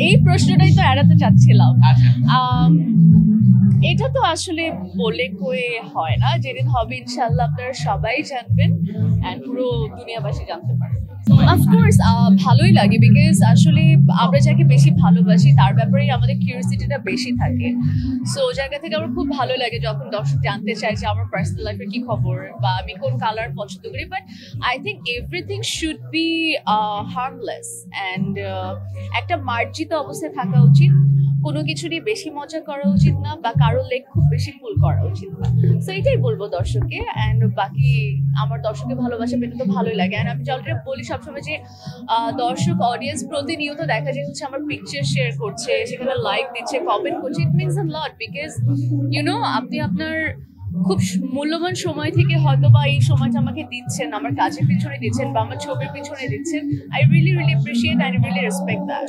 এই প্রশ্নটাই তো এড়াতে চাচ্ছিলাম। এটা তো আসলে বলে কয়ে হয় না, যেদিন হবে ইনশাল্লাহ আপনারা সবাই জানবেন এন্ড পুরো দুনিয়াবাসী জানতে পারবে। অফকোর্স ভালোই লাগে, বিকজ আসলে আমরা যাকে বেশি ভালোবাসি তার ব্যাপারেই আমাদের কিউরিওসিটিটা বেশি থাকে। সো ওই জায়গা থেকে আমার খুব ভালো লাগে যখন দর্শক জানতে চায় যে আমার পার্সোনাল লাইফের কি খবর বা আমি কোন কালার পছন্দ করি। But I think everything should be harmless and একটা মার্জিত অবস্থায় থাকা উচিত। কোনো কিছু নিয়ে বেশি মজা করা উচিত না বা কারো লেগ খুব বেশি ফুল করা উচিত না। সো এটাই বলবো দর্শককে। অ্যান্ড বাকি আমার দর্শকের ভালোবাসা পেতে তো ভালোই লাগে। অ্যান্ড আমি অলরেডি বলি সবসময় যে দর্শক অডিয়েন্স প্রতিনিয়ত দেখা যায় হচ্ছে আমার পিকচার শেয়ার করছে, সেখানে লাইক দিচ্ছে, কমেন্ট করছে। It means a lot, because আপনি আপনার খুব মূল্যবান সময় থেকে হয়তো বা এই সময়টা আমাকে দিচ্ছেন, আমার কাজের পিছনে দিচ্ছেন বা আমার ছবির পিছনে দিচ্ছেন। I really appreciate, I really respect that.